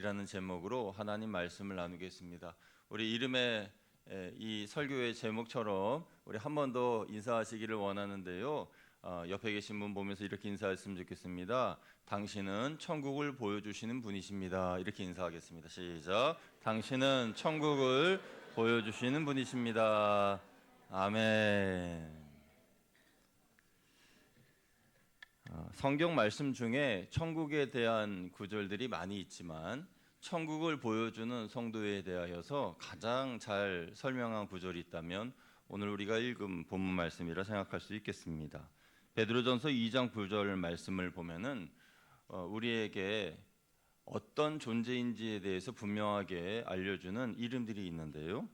이라는 제목으로 하나님 말씀을 나누겠습니다. 우리 이름의 이 설교의 제목처럼 우리 한 번 더 인사하시기를 원하는데요. 옆에 계신 분 보면서 이렇게 인사했으면 좋겠습니다. 당신은 천국을 보여주시는 분이십니다. 이렇게 인사하겠습니다. 시작. 당신은 천국을 보여주시는 분이십니다. 아멘. 성경 말씀 중에 천국에 대한 구절들이 많이 있지만 천국을 보여주는 성도에 대하여서 가장 잘 설명한 구절이 있다면 오늘 우리가 읽은 본문 말씀이라 생각할 수 있겠습니다. 베드로전서 2장 9절 말씀을 보면은 우리에게 어떤 존재인지에 대해서 분명하게 알려주는 이름들이 있는데요.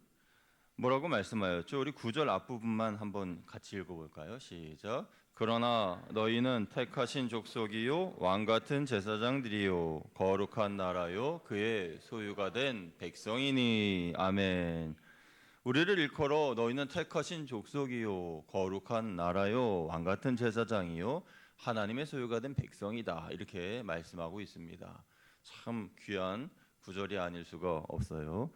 뭐라고 말씀하였죠? 우리 9절 앞부분만 한번 같이 읽어볼까요? 시작. 그러나 너희는 택하신 족속이요 왕같은 제사장들이요 거룩한 나라요 그의 소유가 된 백성이니. 아멘. 우리를 일컬어 너희는 택하신 족속이요 거룩한 나라요 왕같은 제사장이요 하나님의 소유가 된 백성이다, 이렇게 말씀하고 있습니다. 참 귀한 구절이 아닐 수가 없어요.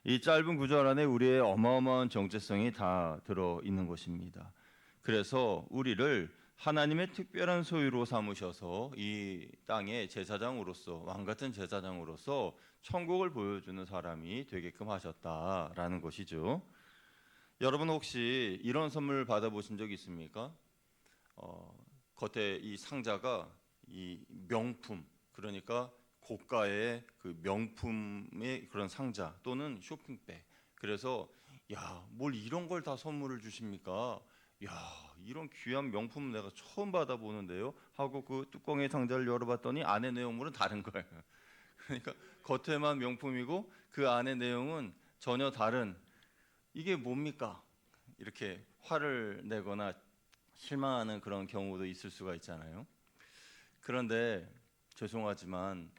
이 짧은 구절 안에 우리의 어마어마한 정체성이 다 들어있는 것입니다. 그래서 우리를 하나님의 특별한 소유로 삼으셔서 이 땅의 제사장으로서, 왕같은 제사장으로서 천국을 보여주는 사람이 되게끔 하셨다라는 것이죠. 여러분 혹시 이런 선물 받아보신 적 있습니까? 겉에 이 상자가 이 명품, 그러니까 고가의 그 명품의 그런 상자 또는 쇼핑백. 그래서 야, 뭘 이런 걸 다 선물을 주십니까? 야, 이런 귀한 명품 내가 처음 받아보는데요 하고 그 뚜껑의 상자를 열어봤더니 안에 내용물은 다른 거예요. 그러니까 겉에만 명품이고 그 안에 내용은 전혀 다른, 이게 뭡니까? 이렇게 화를 내거나 실망하는 그런 경우도 있을 수가 있잖아요. 그런데 죄송하지만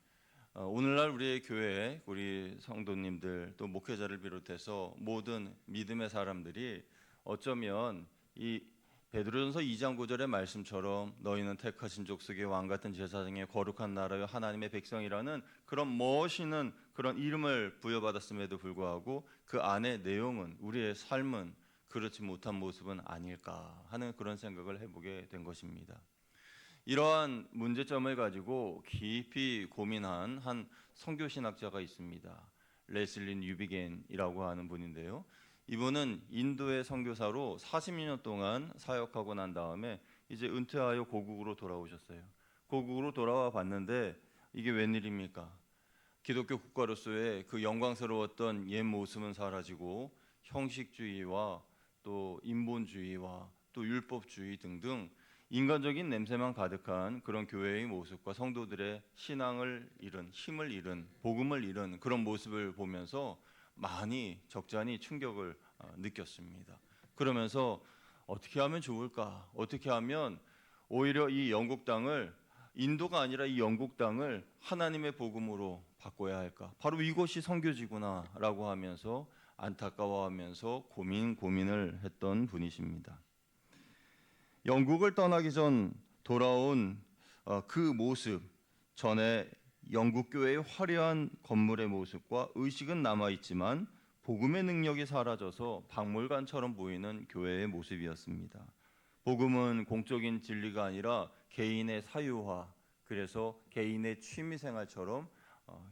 오늘날 우리의 교회, 우리 성도님들 또 목회자를 비롯해서 모든 믿음의 사람들이 어쩌면 이 베드로전서 2장 9절의 말씀처럼 너희는 택하신 족속의 왕같은 제사장의 거룩한 나라요 하나님의 백성이라는 그런 멋있는 그런 이름을 부여받았음에도 불구하고 그 안의 내용은, 우리의 삶은 그렇지 못한 모습은 아닐까 하는 그런 생각을 해보게 된 것입니다. 이러한 문제점을 가지고 깊이 고민한 한 선교신학자가 있습니다. 레슬리 뉴비겐이라고 하는 분인데요. 이분은 인도의 선교사로 40년 동안 사역하고 난 다음에 이제 은퇴하여 고국으로 돌아오셨어요. 고국으로 돌아와 봤는데 이게 웬일입니까? 기독교 국가로서의 그 영광스러웠던 옛 모습은 사라지고 형식주의와 또 인본주의와 또 율법주의 등등 인간적인 냄새만 가득한 그런 교회의 모습과 성도들의 신앙을 잃은, 힘을 잃은, 복음을 잃은 그런 모습을 보면서 많이 적잖이 충격을 느꼈습니다. 그러면서 어떻게 하면 좋을까? 어떻게 하면 오히려 이 영국 땅을, 인도가 아니라 이 영국 땅을 하나님의 복음으로 바꿔야 할까? 바로 이곳이 선교지구나라고 하면서 안타까워하면서 고민을 했던 분이십니다. 영국을 떠나기 전 돌아온 그 모습, 전에 영국 교회의 화려한 건물의 모습과 의식은 남아있지만 복음의 능력이 사라져서 박물관처럼 보이는 교회의 모습이었습니다. 복음은 공적인 진리가 아니라 개인의 사유화, 그래서 개인의 취미생활처럼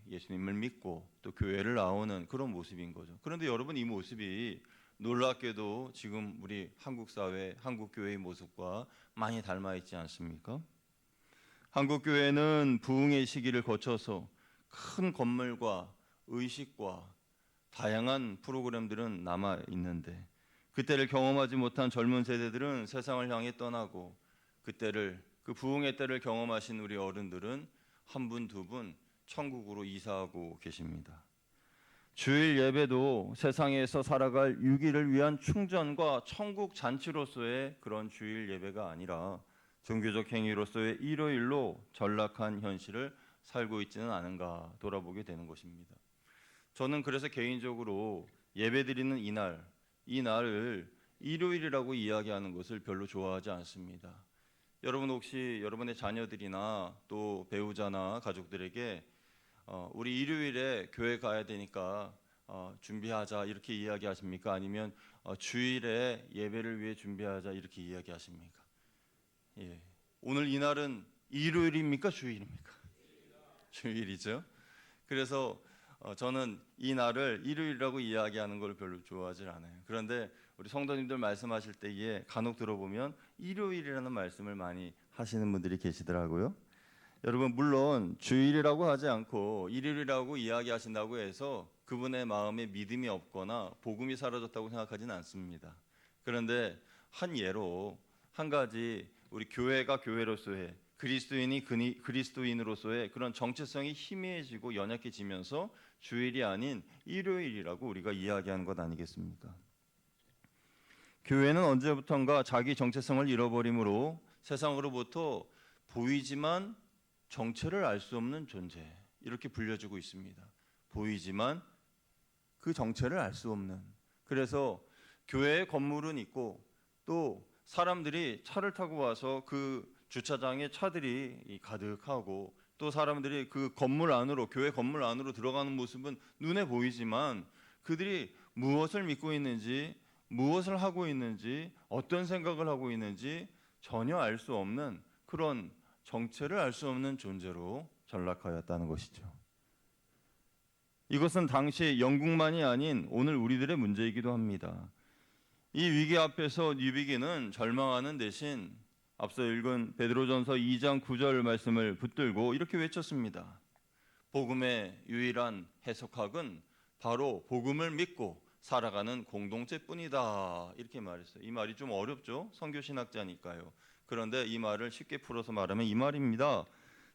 예수님을 믿고 또 교회를 나오는 그런 모습인 거죠. 그런데 여러분, 이 모습이 놀랍게도 지금 우리 한국 사회, 한국 교회의 모습과 많이 닮아 있지 않습니까? 한국 교회는 부흥의 시기를 거쳐서 큰 건물과 의식과 다양한 프로그램들은 남아 있는데 그때를 경험하지 못한 젊은 세대들은 세상을 향해 떠나고 그 부흥의 때를 경험하신 우리 어른들은 한 분, 두 분 천국으로 이사하고 계십니다. 주일 예배도 세상에서 살아갈 유기를 위한 충전과 천국 잔치로서의 그런 주일 예배가 아니라 종교적 행위로서의 일요일로 전락한 현실을 살고 있지는 않은가 돌아보게 되는 것입니다. 저는 그래서 개인적으로 예배드리는 이 날을 일요일이라고 이야기하는 것을 별로 좋아하지 않습니다. 여러분 혹시 여러분의 자녀들이나 또 배우자나 가족들에게 우리 일요일에 교회 가야 되니까 준비하자 이렇게 이야기하십니까? 아니면 주일에 예배를 위해 준비하자 이렇게 이야기하십니까? 예. 오늘 이 날은 일요일입니까? 주일입니까? 주일이죠. 그래서 저는 이 날을 일요일이라고 이야기하는 걸 별로 좋아하지 않아요. 그런데 우리 성도님들 말씀하실 때에 간혹 들어보면 일요일이라는 말씀을 많이 하시는 분들이 계시더라고요. 여러분, 물론 주일이라고 하지 않고 일요일이라고 이야기하신다고 해서 그분의 마음에 믿음이 없거나 복음이 사라졌다고 생각하지는 않습니다. 그런데 한 예로 한 가지 우리 교회가 교회로서의 그리스도인이 그리스도인으로서의 그런 정체성이 희미해지고 연약해지면서 주일이 아닌 일요일이라고 우리가 이야기하는 것 아니겠습니까? 교회는 언제부턴가 자기 정체성을 잃어버림으로 세상으로부터 보이지만 정체를 알 수 없는 존재 이렇게 불려지고 있습니다. 보이지만 그 정체를 알 수 없는. 그래서 교회의 건물은 있고 또 사람들이 차를 타고 와서 그 주차장에 차들이 가득하고 또 사람들이 그 건물 안으로 교회 건물 안으로 들어가는 모습은 눈에 보이지만 그들이 무엇을 믿고 있는지 무엇을 하고 있는지 어떤 생각을 하고 있는지 전혀 알 수 없는 그런 정체를 알 수 없는 존재로 전락하였다는 것이죠. 이것은 당시 영국만이 아닌 오늘 우리들의 문제이기도 합니다. 이 위기 앞에서 뉴비기는 절망하는 대신 앞서 읽은 베드로전서 2장 9절 말씀을 붙들고 이렇게 외쳤습니다. 복음의 유일한 해석학은 바로 복음을 믿고 살아가는 공동체뿐이다. 이렇게 말했어요. 이 말이 좀 어렵죠? 선교신학자니까요. 그런데 이 말을 쉽게 풀어서 말하면 이 말입니다.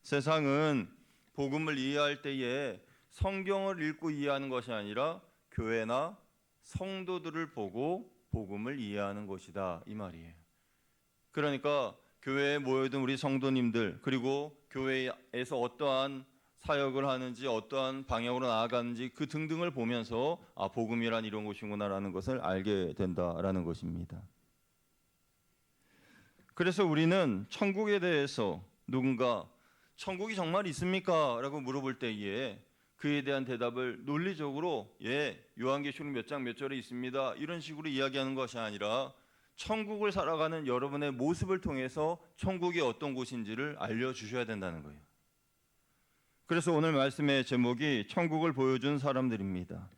세상은 복음을 이해할 때에 성경을 읽고 이해하는 것이 아니라 교회나 성도들을 보고 복음을 이해하는 것이다. 이 말이에요. 그러니까 교회에 모여든 우리 성도님들 그리고 교회에서 어떠한 사역을 하는지 어떠한 방향으로 나아가는지 그 등등을 보면서 복음이란 이런 것이구나라는 것을 알게 된다라는 것입니다. 그래서 우리는 천국에 대해서 누군가 천국이 정말 있습니까? 라고 물어볼 때에 그에 대한 대답을 논리적으로 요한계시록 몇 장 몇 절에 있습니다 이런 식으로 이야기하는 것이 아니라 천국을 살아가는 여러분의 모습을 통해서 천국이 어떤 곳인지를 알려주셔야 된다는 거예요. 그래서 오늘 말씀의 제목이 천국을 보여준 사람들입니다.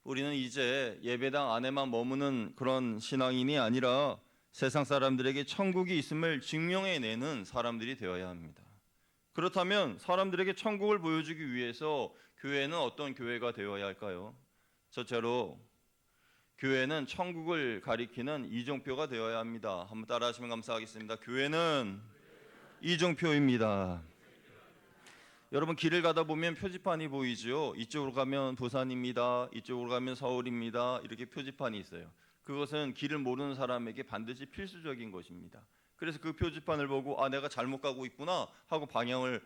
우리는 이제 예배당 안에만 머무는 그런 신앙인이 아니라 세상 사람들에게 천국이 있음을 증명해내는 사람들이 되어야 합니다. 그렇다면 사람들에게 천국을 보여주기 위해서 교회는 어떤 교회가 되어야 할까요? 첫째로 교회는 천국을 가리키는 이정표가 되어야 합니다. 한번 따라하시면 감사하겠습니다. 교회는 이정표입니다. 여러분 길을 가다 보면 표지판이 보이죠. 이쪽으로 가면 부산입니다. 이쪽으로 가면 서울입니다. 이렇게 표지판이 있어요. 그것은 길을 모르는 사람에게 반드시 필수적인 것입니다. 그래서 그 표지판을 보고 내가 잘못 가고 있구나 하고 방향을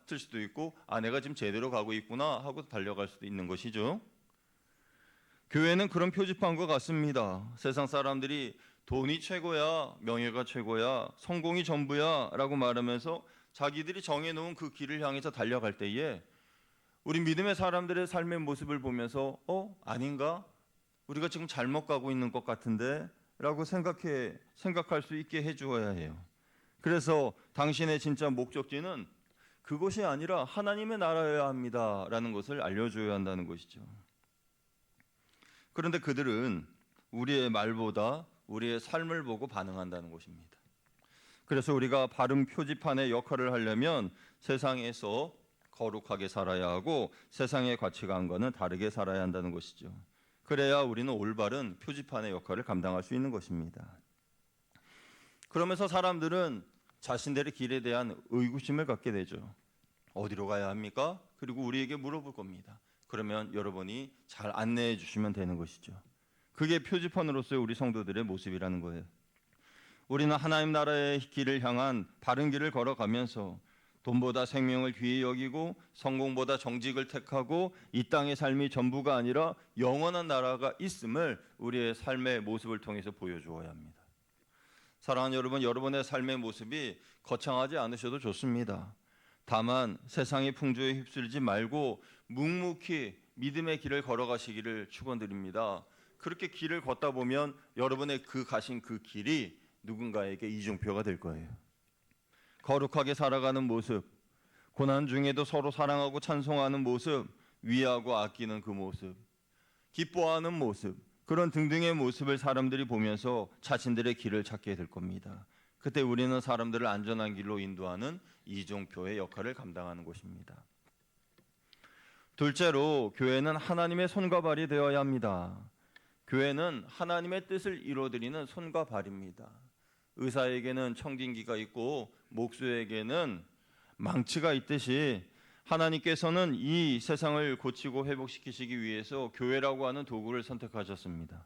틀 수도 있고 내가 지금 제대로 가고 있구나 하고 달려갈 수도 있는 것이죠. 교회는 그런 표지판과 같습니다. 세상 사람들이 돈이 최고야, 명예가 최고야, 성공이 전부야 라고 말하면서 자기들이 정해놓은 그 길을 향해서 달려갈 때에 우리 믿음의 사람들의 삶의 모습을 보면서 아닌가? 우리가 지금 잘못 가고 있는 것 같은데 라고 생각할 수 있게 해주어야 해요. 그래서 당신의 진짜 목적지는 그것이 아니라 하나님의 나라여야 합니다 라는 것을 알려줘야 한다는 것이죠. 그런데 그들은 우리의 말보다 우리의 삶을 보고 반응한다는 것입니다. 그래서 우리가 바른 표지판의 역할을 하려면 세상에서 거룩하게 살아야 하고 세상의 가치관과는 다르게 살아야 한다는 것이죠. 그래야 우리는 올바른 표지판의 역할을 감당할 수 있는 것입니다. 그러면서 사람들은 자신들의 길에 대한 의구심을 갖게 되죠. 어디로 가야 합니까? 그리고 우리에게 물어볼 겁니다. 그러면 여러분이 잘 안내해 주시면 되는 것이죠. 그게 표지판으로서의 우리 성도들의 모습이라는 거예요. 우리는 하나님 나라의 길을 향한 바른 길을 걸어가면서 돈보다 생명을 귀히 여기고 성공보다 정직을 택하고 이 땅의 삶이 전부가 아니라 영원한 나라가 있음을 우리의 삶의 모습을 통해서 보여주어야 합니다. 사랑하는 여러분, 여러분의 삶의 모습이 거창하지 않으셔도 좋습니다. 다만 세상의 풍조에 휩쓸리지 말고 묵묵히 믿음의 길을 걸어가시기를 축원드립니다. 그렇게 길을 걷다 보면 여러분의 그 가신 그 길이 누군가에게 이중표가 될 거예요. 거룩하게 살아가는 모습, 고난 중에도 서로 사랑하고 찬송하는 모습, 위하고 아끼는 그 모습, 기뻐하는 모습, 그런 등등의 모습을 사람들이 보면서 자신들의 길을 찾게 될 겁니다. 그때 우리는 사람들을 안전한 길로 인도하는 이종표의 역할을 감당하는 것입니다. 둘째로, 교회는 하나님의 손과 발이 되어야 합니다. 교회는 하나님의 뜻을 이루어드리는 손과 발입니다. 의사에게는 청진기가 있고 목수에게는 망치가 있듯이 하나님께서는 이 세상을 고치고 회복시키시기 위해서 교회라고 하는 도구를 선택하셨습니다.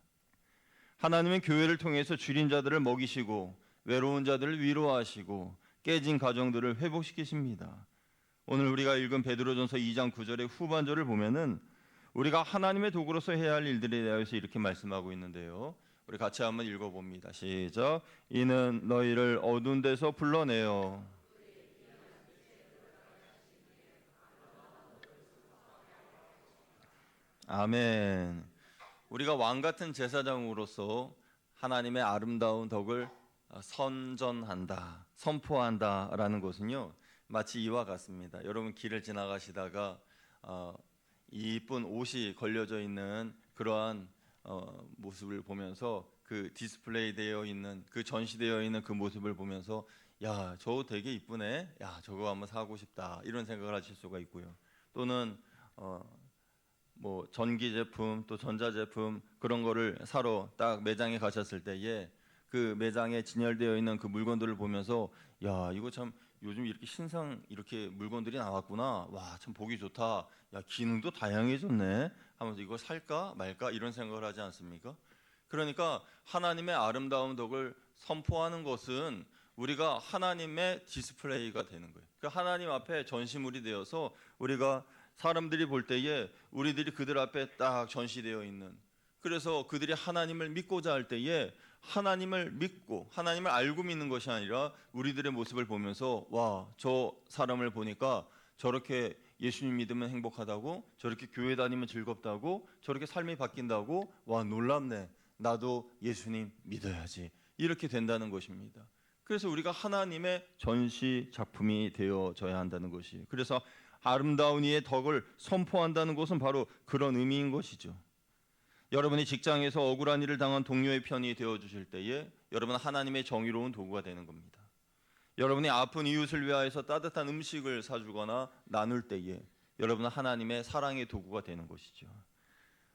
하나님은 교회를 통해서 줄인 자들을 먹이시고 외로운 자들을 위로하시고 깨진 가정들을 회복시키십니다. 오늘 우리가 읽은 베드로전서 2장 9절의 후반절을 보면은 우리가 하나님의 도구로서 해야 할 일들에 대해서 이렇게 말씀하고 있는데요. 우리 같이 한번 읽어봅니다. 시작. 이는 너희를 어두운 데서 불러내어 아멘. 우리가 왕 같은 제사장으로서 하나님의 아름다운 덕을 선전한다, 선포한다라는 것은요, 마치 이와 같습니다. 여러분 길을 지나가시다가 이쁜 옷이 걸려져 있는 그러한 모습을 보면서 그 디스플레이 되어 있는 그 전시되어 있는 그 모습을 보면서 야, 저거 되게 이쁘네. 야, 저거 한번 사고 싶다. 이런 생각을 하실 수가 있고요. 또는 뭐 전기 제품 또 전자 제품 그런 거를 사러 딱 매장에 가셨을 때에 그 매장에 진열되어 있는 그 물건들을 보면서 야, 이거 참 요즘 이렇게 신상 이렇게 물건들이 나왔구나. 와, 참 보기 좋다. 야, 기능도 다양해졌네. 하면서 이거 살까 말까 이런 생각을 하지 않습니까? 그러니까 하나님의 아름다운 덕을 선포하는 것은 우리가 하나님의 디스플레이가 되는 거예요. 그러니까 하나님 앞에 전시물이 되어서 우리가 사람들이 볼 때에 우리들이 그들 앞에 딱 전시되어 있는, 그래서 그들이 하나님을 믿고자 할 때에 하나님을 믿고 하나님을 알고 믿는 것이 아니라 우리들의 모습을 보면서 와, 저 사람을 보니까 저렇게 예수님 믿으면 행복하다고, 저렇게 교회 다니면 즐겁다고, 저렇게 삶이 바뀐다고, 와, 놀랍네. 나도 예수님 믿어야지. 이렇게 된다는 것입니다. 그래서 우리가 하나님의 전시 작품이 되어져야 한다는 것이에요. 그래서 아름다운 이의 덕을 선포한다는 것은 바로 그런 의미인 것이죠. 여러분이 직장에서 억울한 일을 당한 동료의 편이 되어주실 때에 여러분은 하나님의 정의로운 도구가 되는 겁니다. 여러분이 아픈 이웃을 위하여서 따뜻한 음식을 사주거나 나눌 때에 여러분은 하나님의 사랑의 도구가 되는 것이죠.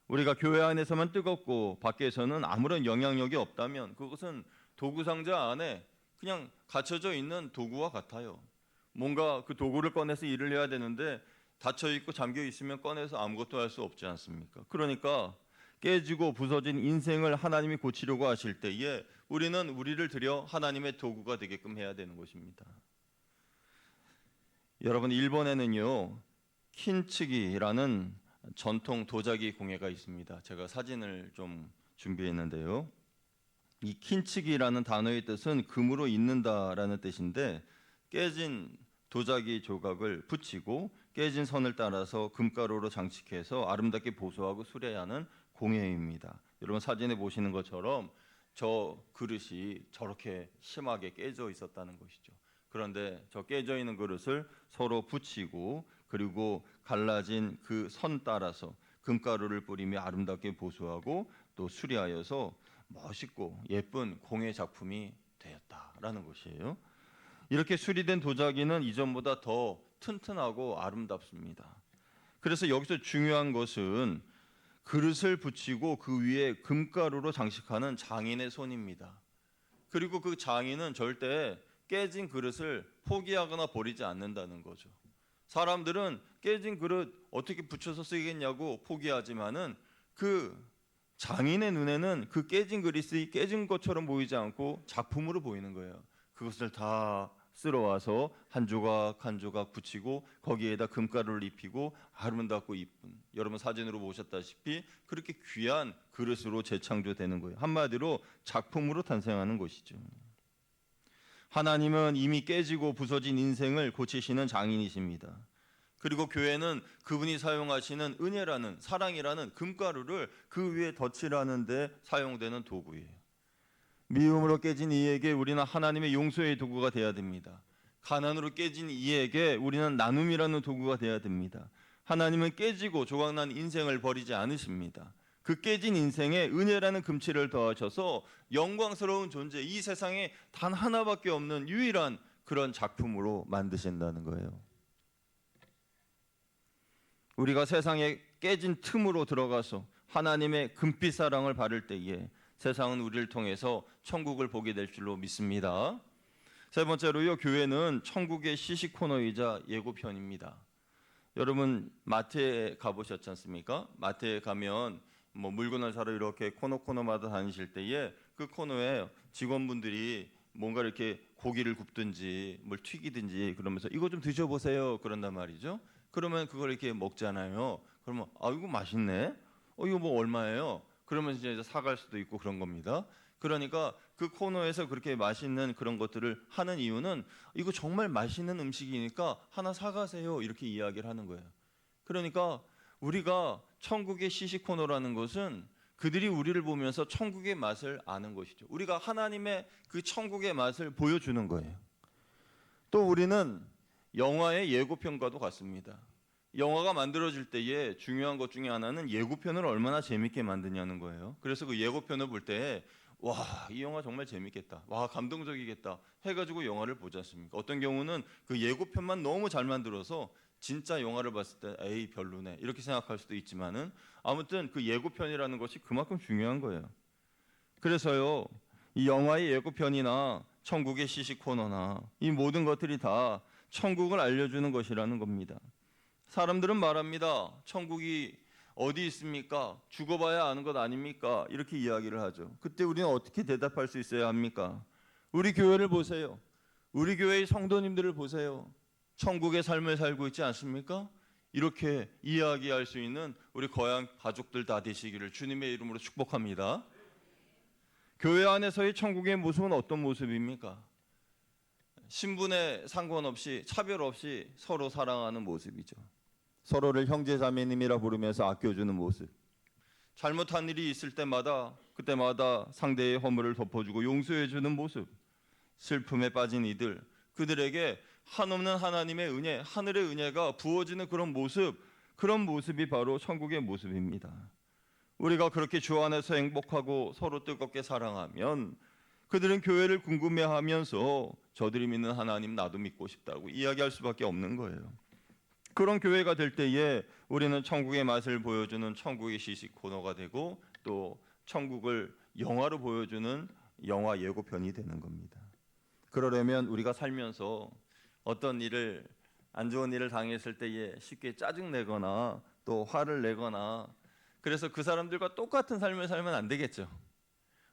우리가 교회 안에서만 뜨겁고 밖에서는 아무런 영향력이 없다면 그것은 도구 상자 안에 그냥 갇혀져 있는 도구와 같아요. 뭔가 그 도구를 꺼내서 일을 해야 되는데 닫혀 있고 잠겨 있으면 꺼내서 아무것도 할 수 없지 않습니까? 그러니까 깨지고 부서진 인생을 하나님이 고치려고 하실 때에 우리는 우리를 들여 하나님의 도구가 되게끔 해야 되는 것입니다. 여러분, 일본에는요 킨츠기라는 전통 도자기 공예가 있습니다. 제가 사진을 좀 준비했는데요. 이 킨츠기라는 단어의 뜻은 금으로 잇는다라는 뜻인데 깨진 도자기 조각을 붙이고 깨진 선을 따라서 금가루로 장식해서 아름답게 보수하고 수리하는 공예입니다. 여러분 사진에 보시는 것처럼 저 그릇이 저렇게 심하게 깨져 있었다는 것이죠. 그런데 저 깨져 있는 그릇을 서로 붙이고 그리고 갈라진 그 선 따라서 금가루를 뿌리며 아름답게 보수하고 또 수리하여서 멋있고 예쁜 공예 작품이 되었다라는 것이에요. 이렇게 수리된 도자기는 이전보다 더 튼튼하고 아름답습니다. 그래서 여기서 중요한 것은 그릇을 붙이고 그 위에 금가루로 장식하는 장인의 손입니다. 그리고 그 장인은 절대 깨진 그릇을 포기하거나 버리지 않는다는 거죠. 사람들은 깨진 그릇 어떻게 붙여서 쓰겠냐고 포기하지만은 그 장인의 눈에는 그 깨진 그릇이 깨진 것처럼 보이지 않고 작품으로 보이는 거예요. 그것을 다 쓸어와서 한 조각 한 조각 붙이고 거기에다 금가루를 입히고 아름답고 이쁜, 여러분 사진으로 보셨다시피 그렇게 귀한 그릇으로 재창조되는 거예요. 한마디로 작품으로 탄생하는 것이죠. 하나님은 이미 깨지고 부서진 인생을 고치시는 장인이십니다. 그리고 교회는 그분이 사용하시는 은혜라는, 사랑이라는 금가루를 그 위에 덧칠하는 데 사용되는 도구예요. 미움으로 깨진 이에게 우리는 하나님의 용서의 도구가 되어야 됩니다. 가난으로 깨진 이에게 우리는 나눔이라는 도구가 되어야 됩니다. 하나님은 깨지고 조각난 인생을 버리지 않으십니다. 그 깨진 인생에 은혜라는 금칠을 더하셔서 영광스러운 존재, 이 세상에 단 하나밖에 없는 유일한 그런 작품으로 만드신다는 거예요. 우리가 세상에 깨진 틈으로 들어가서 하나님의 금빛 사랑을 받을 때에 세상은 우리를 통해서 천국을 보게 될 줄로 믿습니다. 세 번째로요, 교회는 천국의 시식 코너이자 예고편입니다. 여러분 마트에 가보셨지 않습니까? 마트에 가면 뭐 물건을 사러 이렇게 코너마다 다니실 때에 그 코너에 직원분들이 뭔가 이렇게 고기를 굽든지 뭘 튀기든지 그러면서 이거 좀 드셔보세요 그런단 말이죠. 그러면 그걸 이렇게 먹잖아요. 그러면 아 이거 맛있네. 이거 뭐 얼마예요? 그러면 이제 사갈 수도 있고 그런 겁니다. 그러니까 그 코너에서 그렇게 맛있는 그런 것들을 하는 이유는 이거 정말 맛있는 음식이니까 하나 사가세요 이렇게 이야기를 하는 거예요. 그러니까 우리가 천국의 시식 코너라는 것은 그들이 우리를 보면서 천국의 맛을 아는 것이죠. 우리가 하나님의 그 천국의 맛을 보여주는 거예요. 또 우리는 영화의 예고편과도 같습니다. 영화가 만들어질 때에 중요한 것 중에 하나는 예고편을 얼마나 재밌게 만드냐는 거예요. 그래서 그 예고편을 볼 때 와, 이 영화 정말 재밌겠다. 와, 감동적이겠다. 해가지고 영화를 보지 않습니까? 어떤 경우는 그 예고편만 너무 잘 만들어서 진짜 영화를 봤을 때 에이 별로네 이렇게 생각할 수도 있지만은 아무튼 그 예고편이라는 것이 그만큼 중요한 거예요. 그래서요, 이 영화의 예고편이나 천국의 시식 코너나 이 모든 것들이 다 천국을 알려주는 것이라는 겁니다. 사람들은 말합니다. 천국이 어디 있습니까? 죽어봐야 아는 것 아닙니까? 이렇게 이야기를 하죠. 그때 우리는 어떻게 대답할 수 있어야 합니까? 우리 교회를 보세요. 우리 교회의 성도님들을 보세요. 천국의 삶을 살고 있지 않습니까? 이렇게 이야기할 수 있는 우리 거양 가족들 다 되시기를 주님의 이름으로 축복합니다. 교회 안에서의 천국의 모습은 어떤 모습입니까? 신분에 상관없이 차별 없이 서로 사랑하는 모습이죠. 서로를 형제자매님이라 부르면서 아껴주는 모습. 잘못한 일이 있을 때마다 그때마다 상대의 허물을 덮어주고 용서해주는 모습. 슬픔에 빠진 이들, 그들에게 한없는 하나님의 은혜, 하늘의 은혜가 부어지는 그런 모습이 바로 천국의 모습입니다. 우리가 그렇게 주 안에서 행복하고 서로 뜨겁게 사랑하면 그들은 교회를 궁금해하면서 저들이 믿는 하나님 나도 믿고 싶다고 이야기할 수밖에 없는 거예요. 그런 교회가 될 때에 우리는 천국의 맛을 보여주는 천국의 시식 코너가 되고 또 천국을 영화로 보여주는 영화 예고편이 되는 겁니다. 그러려면 우리가 살면서 어떤 일을 안 좋은 일을 당했을 때에 쉽게 짜증내거나 또 화를 내거나 그래서 그 사람들과 똑같은 삶을 살면 안 되겠죠.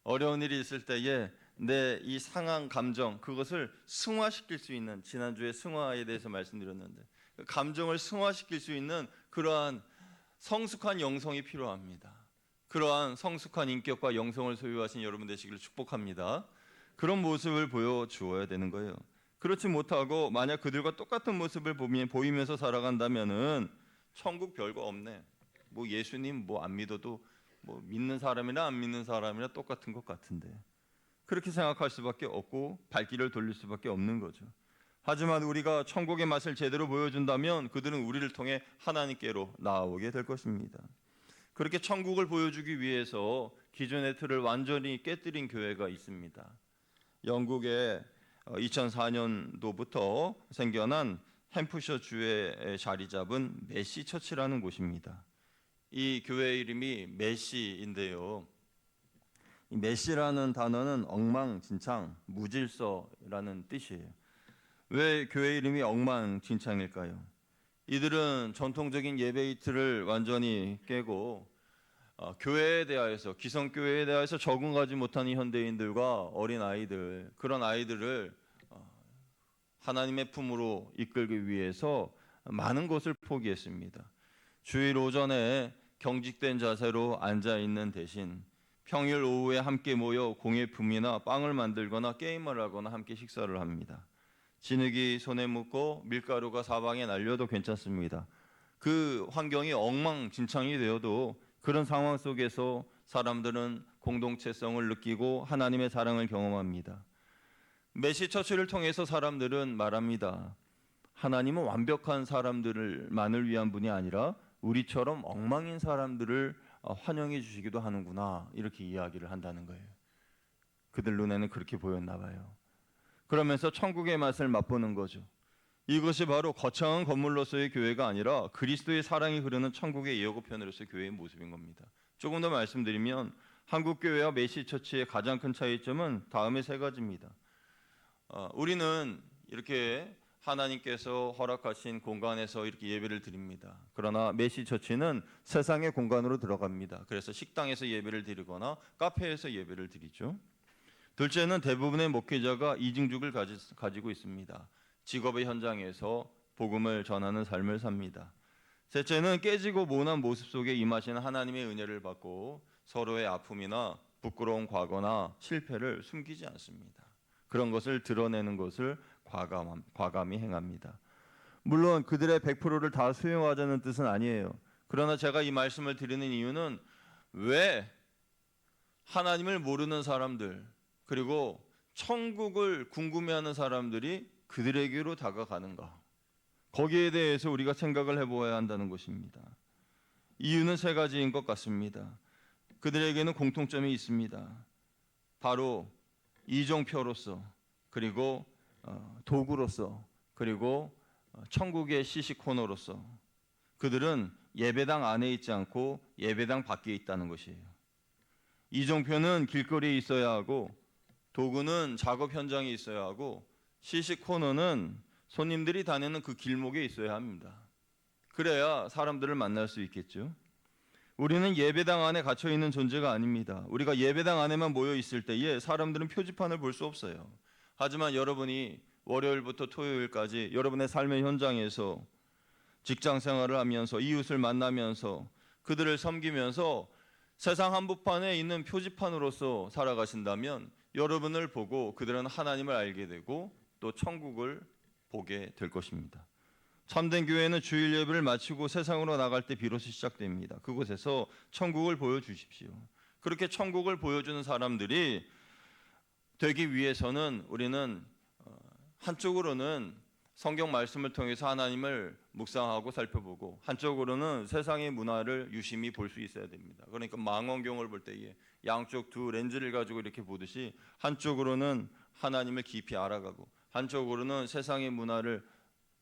어려운 일이 있을 때에 내 이 상한 감정 그것을 승화시킬 수 있는 지난주에 승화에 대해서 말씀드렸는데 감정을 승화시킬 수 있는 그러한 성숙한 영성이 필요합니다. 그러한 성숙한 인격과 영성을 소유하신 여러분 되시기를 축복합니다. 그런 모습을 보여주어야 되는 거예요. 그렇지 못하고 만약 그들과 똑같은 모습을 보이면서 살아간다면은 천국 별거 없네. 뭐 예수님 뭐 안 믿어도 뭐 믿는 사람이나 안 믿는 사람이나 똑같은 것 같은데 그렇게 생각할 수밖에 없고 발길을 돌릴 수밖에 없는 거죠. 하지만 우리가 천국의 맛을 제대로 보여준다면 그들은 우리를 통해 하나님께로 나아오게 될 것입니다. 그렇게 천국을 보여주기 위해서 기존의 틀을 완전히 깨뜨린 교회가 있습니다. 영국의 2004년도부터 생겨난 햄프셔 주에 자리 잡은 메시 처치라는 곳입니다. 이 교회 이름이 메시인데요. 이 메시라는 단어는 엉망진창, 무질서라는 뜻이에요. 왜 교회 이름이 엉망진창일까요? 이들은 전통적인 예배 이틀을 완전히 깨고 교회에 대하여서 기성교회에 대하여서 적응하지 못한 현대인들과 어린 아이들 그런 아이들을 하나님의 품으로 이끌기 위해서 많은 것을 포기했습니다. 주일 오전에 경직된 자세로 앉아 있는 대신 평일 오후에 함께 모여 공예품이나 빵을 만들거나 게임을 하거나 함께 식사를 합니다. 진흙이 손에 묻고 밀가루가 사방에 날려도 괜찮습니다. 그 환경이 엉망진창이 되어도 그런 상황 속에서 사람들은 공동체성을 느끼고 하나님의 사랑을 경험합니다. 메시 처치를 통해서 사람들은 말합니다. 하나님은 완벽한 사람들만을 위한 분이 아니라 우리처럼 엉망인 사람들을 환영해 주시기도 하는구나, 이렇게 이야기를 한다는 거예요. 그들 눈에는 그렇게 보였나 봐요. 그러면서 천국의 맛을 맛보는 거죠. 이것이 바로 거창한 건물로서의 교회가 아니라 그리스도의 사랑이 흐르는 천국의 예고편으로서의 교회의 모습인 겁니다. 조금 더 말씀드리면 한국교회와 메시처치의 가장 큰 차이점은 다음의 세 가지입니다. 우리는 이렇게 하나님께서 허락하신 공간에서 이렇게 예배를 드립니다. 그러나 메시처치는 세상의 공간으로 들어갑니다. 그래서 식당에서 예배를 드리거나 카페에서 예배를 드리죠. 둘째는 대부분의 목회자가 이중직을 가지고 있습니다. 직업의 현장에서 복음을 전하는 삶을 삽니다. 셋째는 깨지고 모난 모습 속에 임하시는 하나님의 은혜를 받고 서로의 아픔이나 부끄러운 과거나 실패를 숨기지 않습니다. 그런 것을 드러내는 것을 과감히 행합니다. 물론 그들의 100%를 다 수용하자는 뜻은 아니에요. 그러나 제가 이 말씀을 드리는 이유는 왜 하나님을 모르는 사람들, 그리고 천국을 궁금해하는 사람들이 그들에게로 다가가는가, 거기에 대해서 우리가 생각을 해보아야 한다는 것입니다. 이유는 세 가지인 것 같습니다. 그들에게는 공통점이 있습니다. 바로 이정표로서, 그리고 도구로서, 그리고 천국의 시시코너로서 그들은 예배당 안에 있지 않고 예배당 밖에 있다는 것이에요. 이정표는 길거리에 있어야 하고, 도구는 작업 현장에 있어야 하고, 시시코너는 손님들이 다니는 그 길목에 있어야 합니다. 그래야 사람들을 만날 수 있겠죠. 우리는 예배당 안에 갇혀 있는 존재가 아닙니다. 우리가 예배당 안에만 모여 있을 때에 사람들은 표지판을 볼 수 없어요. 하지만 여러분이 월요일부터 토요일까지 여러분의 삶의 현장에서 직장 생활을 하면서 이웃을 만나면서 그들을 섬기면서 세상 한복판에 있는 표지판으로서 살아가신다면 여러분을 보고 그들은 하나님을 알게 되고 또 천국을 보게 될 것입니다. 참된 교회는 주일 예배를 마치고 세상으로 나갈 때 비로소 시작됩니다. 그곳에서 천국을 보여주십시오. 그렇게 천국을 보여주는 사람들이 되기 위해서는 우리는 한쪽으로는 성경 말씀을 통해서 하나님을 묵상하고 살펴보고, 한쪽으로는 세상의 문화를 유심히 볼 수 있어야 됩니다. 그러니까 망원경을 볼 때에 양쪽 두 렌즈를 가지고 이렇게 보듯이 한쪽으로는 하나님을 깊이 알아가고 한쪽으로는 세상의 문화를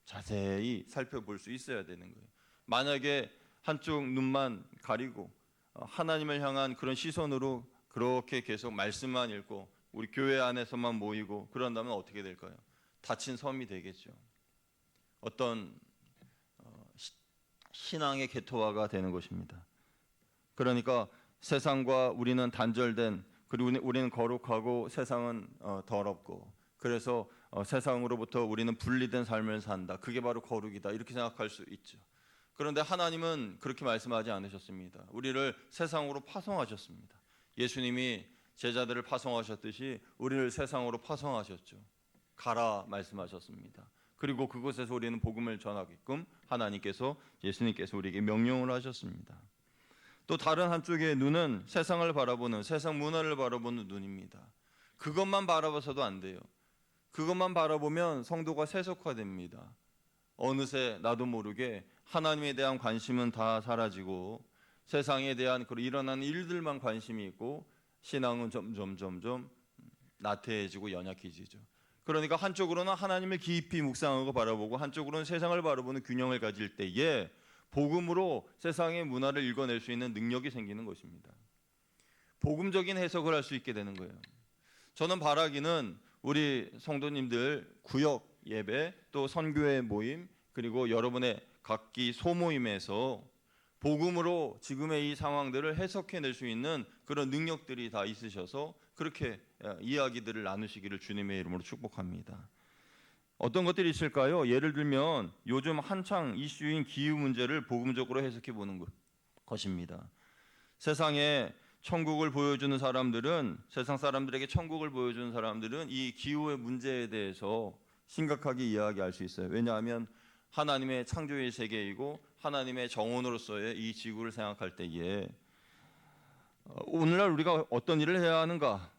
자세히 살펴볼 수 있어야 되는 거예요. 만약에 한쪽 눈만 가리고 하나님을 향한 그런 시선으로 그렇게 계속 말씀만 읽고 우리 교회 안에서만 모이고 그런다면 어떻게 될까요? 닫힌 섬이 되겠죠. 어떤 신앙의 개토화가 되는 것입니다. 그러니까 세상과 우리는 단절된, 그리고 우리는 거룩하고 세상은 더럽고, 그래서 세상으로부터 우리는 분리된 삶을 산다. 그게 바로 거룩이다. 이렇게 생각할 수 있죠. 그런데 하나님은 그렇게 말씀하지 않으셨습니다. 우리를 세상으로 파송하셨습니다. 예수님이 제자들을 파송하셨듯이 우리를 세상으로 파송하셨죠. 가라 말씀하셨습니다. 그리고 그곳에서 우리는 복음을 전하게끔 하나님께서, 예수님께서 우리에게 명령을 하셨습니다. 또 다른 한쪽의 눈은 세상을 바라보는, 세상 문화를 바라보는 눈입니다. 그것만 바라봐서도 안 돼요. 그것만 바라보면 성도가 세속화됩니다. 어느새 나도 모르게 하나님에 대한 관심은 다 사라지고 세상에 대한 그런 일어나는 일들만 관심이 있고 신앙은 점점 나태해지고 연약해지죠. 그러니까 한쪽으로는 하나님을 깊이 묵상하고 바라보고 한쪽으로는 세상을 바라보는 균형을 가질 때에 복음으로 세상의 문화를 읽어낼 수 있는 능력이 생기는 것입니다. 복음적인 해석을 할 수 있게 되는 거예요. 저는 바라기는 우리 성도님들 구역 예배, 또 선교회 모임, 그리고 여러분의 각기 소모임에서 복음으로 지금의 이 상황들을 해석해낼 수 있는 그런 능력들이 다 있으셔서 그렇게 이야기들을 나누시기를 주님의 이름으로 축복합니다. 어떤 것들이 있을까요? 예를 들면 요즘 한창 이슈인 기후 문제를 복음적으로 해석해 보는 것입니다. 세상에 천국을 보여주는 사람들은, 세상 사람들에게 천국을 보여주는 사람들은 이 기후의 문제에 대해서 심각하게 이야기할 수 있어요. 왜냐하면 하나님의 창조의 세계이고 하나님의 정원으로서의 이 지구를 생각할 때에 오늘날 우리가 어떤 일을 해야 하는가?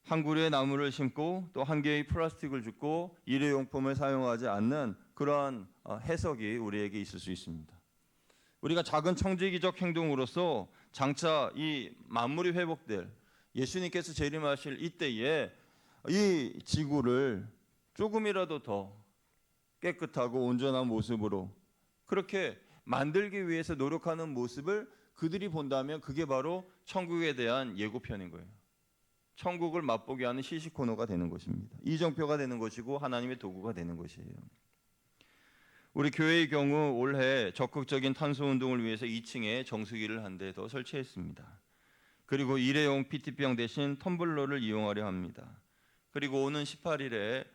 한 그루의 나무를 심고 또 한 개의 플라스틱을 줍고 일회용품을 사용하지 않는 그러한 해석이 우리에게 있을 수 있습니다. 우리가 작은 청지기적 행동으로서 장차 이 만물이 회복될, 예수님께서 재림하실 이때에 이 지구를 조금이라도 더 깨끗하고 온전한 모습으로 그렇게 만들기 위해서 노력하는 모습을 그들이 본다면 그게 바로 천국에 대한 예고편인 거예요. 천국을 맛보게 하는 시식 코너가 되는 것입니다. 이정표가 되는 것이고 하나님의 도구가 되는 것이에요. 우리 교회의 경우 올해 적극적인 탄소 운동을 위해서 2층에 정수기를 한 대 더 설치했습니다. 그리고 일회용 PT병 대신 텀블러를 이용하려 합니다. 그리고 오는 18일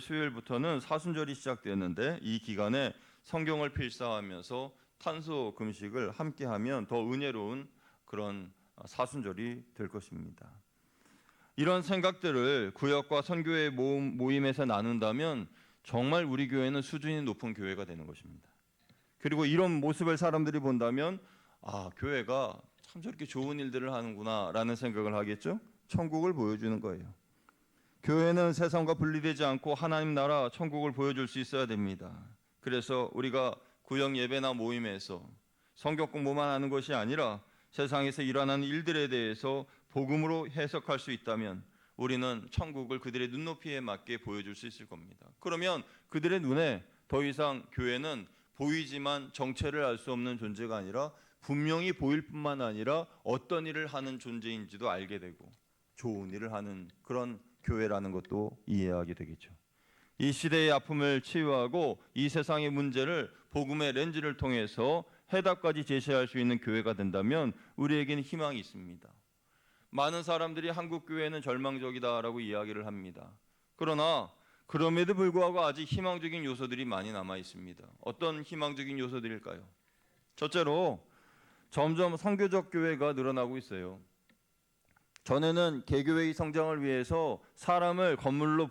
수요일부터는 사순절이 시작되었는데 이 기간에 성경을 필사하면서 탄소 금식을 함께하면 더 은혜로운 그런 사순절이 될 것입니다. 이런 생각들을 구역과 선교회 모임에서 나눈다면 정말 우리 교회는 수준이 높은 교회가 되는 것입니다. 그리고 이런 모습을 사람들이 본다면 교회가 참 저렇게 좋은 일들을 하는구나 라는 생각을 하겠죠. 천국을 보여주는 거예요. 교회는 세상과 분리되지 않고 하나님 나라 천국을 보여줄 수 있어야 됩니다. 그래서 우리가 구역 예배나 모임에서 성경 공부만 하는 것이 아니라 세상에서 일어나는 일들에 대해서 복음으로 해석할 수 있다면 우리는 천국을 그들의 눈높이에 맞게 보여줄 수 있을 겁니다. 그러면 그들의 눈에 더 이상 교회는 보이지만 정체를 알 수 없는 존재가 아니라 분명히 보일 뿐만 아니라 어떤 일을 하는 존재인지도 알게 되고 좋은 일을 하는 그런 교회라는 것도 이해하게 되겠죠. 이 시대의 아픔을 치유하고 이 세상의 문제를 복음의 렌즈를 통해서 해답까지 제시할 수 있는 교회가 된다면 우리에게는 희망이 있습니다. 많은 사람들이 한국 교회는 절망적이다라고 이야기를 합니다. 그러나 그럼에도 불구하고 아직 희망적인 요소들이 많이 남아 있습니다. 어떤 희망적인 요소들일까요? 첫째로 점점 선교적 교회가 늘어나고 있어요. 전에는 개교회의 성장을 위해서 사람을 건물로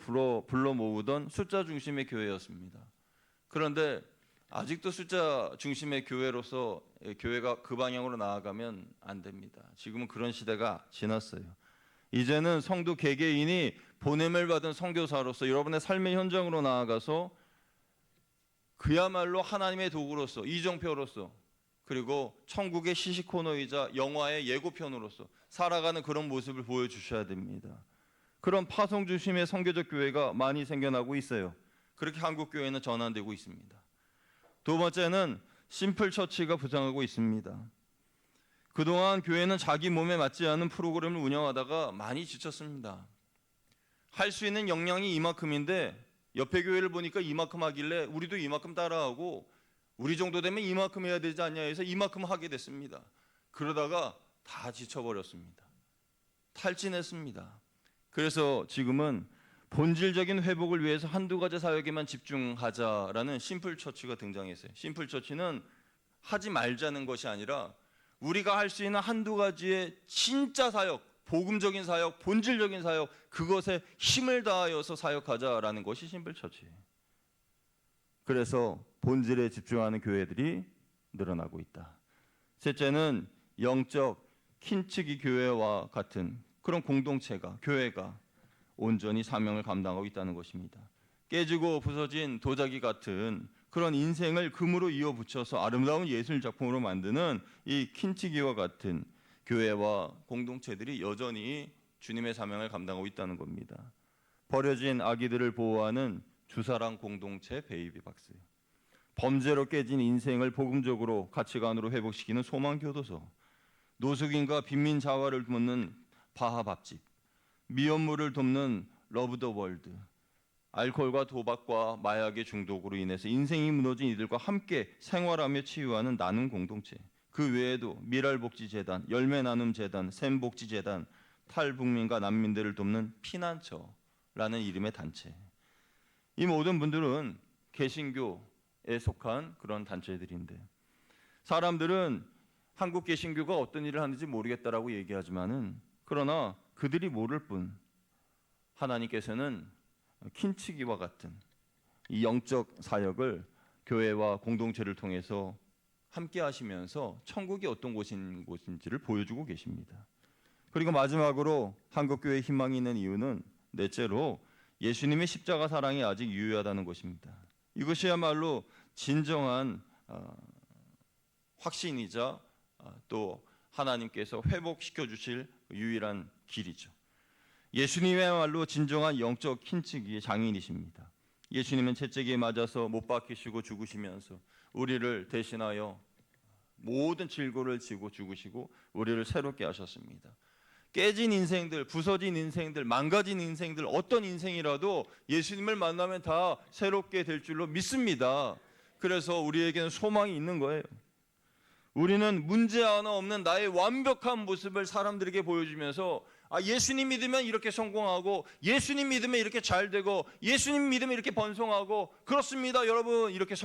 불러 모으던 숫자 중심의 교회였습니다. 그런데 아직도 숫자 중심의 교회로서 교회가 그 방향으로 나아가면 안 됩니다. 지금은 그런 시대가 지났어요. 이제는 성도 개개인이 보냄을 받은 선교사로서 여러분의 삶의 현장으로 나아가서 그야말로 하나님의 도구로서, 이정표로서, 그리고 천국의 시식 코너이자 영화의 예고편으로서 살아가는 그런 모습을 보여주셔야 됩니다. 그런 파송 중심의 선교적 교회가 많이 생겨나고 있어요. 그렇게 한국 교회는 전환되고 있습니다. 두 번째는 심플 처치가 부상하고 있습니다. 그동안 교회는 자기 몸에 맞지 않은 프로그램을 운영하다가 많이 지쳤습니다. 할 수 있는 역량이 이만큼인데 옆에 교회를 보니까 이만큼 하길래 우리도 이만큼 따라하고 우리 정도 되면 이만큼 해야 되지 않냐 해서 이만큼 하게 됐습니다. 그러다가 다 지쳐버렸습니다. 탈진했습니다. 그래서 지금은 본질적인 회복을 위해서 한두 가지 사역에만 집중하자라는 심플 처치가 등장했어요. 심플 처치는 하지 말자는 것이 아니라 우리가 할 수 있는 한두 가지의 진짜 사역, 복음적인 사역, 본질적인 사역, 그것에 힘을 다하여서 사역하자라는 것이 심플 처치예요. 그래서 본질에 집중하는 교회들이 늘어나고 있다. 셋째는 영적 킨츠기 교회와 같은 그런 공동체가, 교회가 온전히 사명을 감당하고 있다는 것입니다. 깨지고 부서진 도자기 같은 그런 인생을 금으로 이어붙여서 아름다운 예술 작품으로 만드는 이 킨치기와 같은 교회와 공동체들이 여전히 주님의 사명을 감당하고 있다는 겁니다. 버려진 아기들을 보호하는 주사랑 공동체 베이비박스, 범죄로 깨진 인생을 복음적으로 가치관으로 회복시키는 소망교도소, 노숙인과 빈민 자활을 돕는 바하밥집, 미혼모를 돕는 러브 더 월드, 알코올과 도박과 마약의 중독으로 인해서 인생이 무너진 이들과 함께 생활하며 치유하는 나눔 공동체, 그 외에도 미랄복지재단, 열매나눔재단, 샘복지재단, 탈북민과 난민들을 돕는 피난처라는 이름의 단체. 이 모든 분들은 개신교에 속한 그런 단체들인데 사람들은 한국 개신교가 어떤 일을 하는지 모르겠다라고 얘기하지만은 그러나 그들이 모를 뿐 하나님께서는 킨치기와 같은 이 영적 사역을 교회와 공동체를 통해서 함께 하시면서 천국이 어떤 곳인지를 보여주고 계십니다. 그리고 마지막으로 한국교회에 희망이 있는 이유는 넷째로 예수님의 십자가 사랑이 아직 유효하다는 것입니다. 이것이야말로 진정한 확신이자 또 하나님께서 회복시켜 주실 유일한 길이죠. 예수님이야말로 진정한 영적 킨치기의 장인이십니다. 예수님은 채찍에 맞아서 못 박히시고 죽으시면서 우리를 대신하여 모든 질고를 지고 죽으시고 우리를 새롭게 하셨습니다. 깨진 인생들, 부서진 인생들, 망가진 인생들, 어떤 인생이라도 예수님을 만나면 다 새롭게 될 줄로 믿습니다. 그래서 우리에게는 소망이 있는 거예요. 우리는 문제 하나 없는 나의 완벽한 모습을 사람들에게 보여주면서 예수님 믿으면 이렇게 성공하고 예수님 믿으면 이렇게 잘 되고 예수님 믿으면 이렇게 번성하고 그렇습니다 여러분 이렇게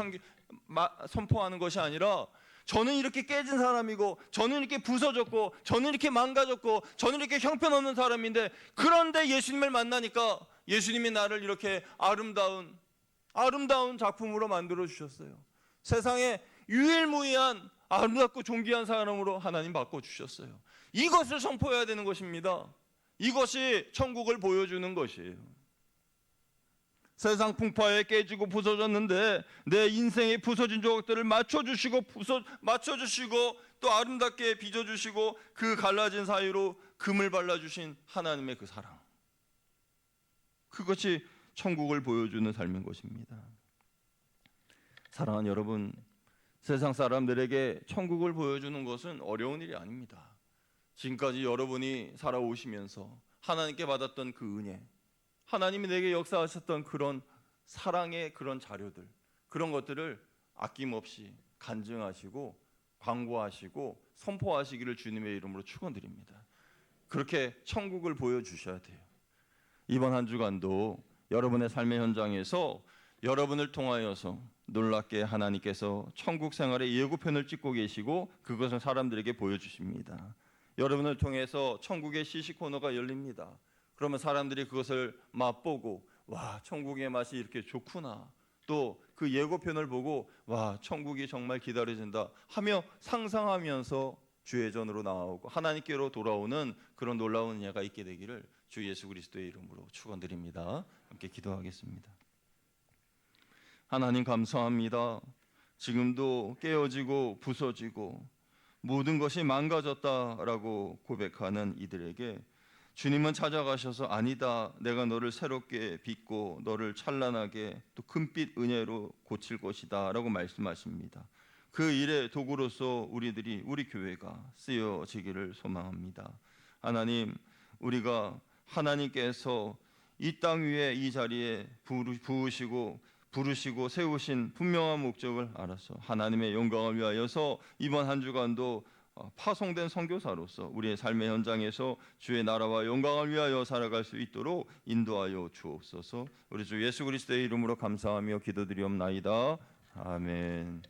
선포하는 것이 아니라 저는 이렇게 깨진 사람이고 저는 이렇게 부서졌고 저는 이렇게 망가졌고 저는 이렇게 형편없는 사람인데 그런데 예수님을 만나니까 예수님이 나를 이렇게 아름다운 작품으로 만들어 주셨어요. 세상에 유일무이한 아름답고 존귀한 사람으로 하나님 바꿔주셨어요. 이것을 선포해야 되는 것입니다. 이것이 천국을 보여주는 것이에요. 세상 풍파에 깨지고 부서졌는데 내 인생의 부서진 조각들을 맞춰주시고 또 아름답게 빚어주시고 그 갈라진 사이로 금을 발라주신 하나님의 그 사랑, 그것이 천국을 보여주는 삶인 것입니다. 사랑하는 여러분, 세상 사람들에게 천국을 보여주는 것은 어려운 일이 아닙니다. 지금까지 여러분이 살아오시면서 하나님께 받았던 그 은혜, 하나님이 내게 역사하셨던 그런 사랑의 그런 자료들, 그런 것들을 아낌없이 간증하시고 광고하시고 선포하시기를 주님의 이름으로 축원드립니다. 그렇게 천국을 보여주셔야 돼요. 이번 한 주간도 여러분의 삶의 현장에서 여러분을 통하여서 놀랍게 하나님께서 천국 생활의 예고편을 찍고 계시고 그것을 사람들에게 보여주십니다. 여러분을 통해서 천국의 시식 코너가 열립니다. 그러면 사람들이 그것을 맛보고 와, 천국의 맛이 이렇게 좋구나, 또 그 예고편을 보고 와, 천국이 정말 기다려진다 하며 상상하면서 주의 전으로 나오고 하나님께로 돌아오는 그런 놀라운 은혜가 있게 되기를 주 예수 그리스도의 이름으로 축원드립니다. 함께 기도하겠습니다. 하나님 감사합니다. 지금도 깨어지고 부서지고 모든 것이 망가졌다라고 고백하는 이들에게 주님은 찾아가셔서 아니다, 내가 너를 새롭게 빚고 너를 찬란하게 또 금빛 은혜로 고칠 것이다 라고 말씀하십니다. 그 일의 도구로서 우리 교회가 쓰여지기를 소망합니다. 하나님, 우리가 하나님께서 이 땅 위에 이 자리에 부르시고 세우신 분명한 목적을 알아서 하나님의 영광을 위하여서 이번 한 주간도 파송된 선교사로서 우리의 삶의 현장에서 주의 나라와 영광을 위하여 살아갈 수 있도록 인도하여 주옵소서. 우리 주 예수 그리스도의 이름으로 감사하며 기도드리옵나이다. 아멘.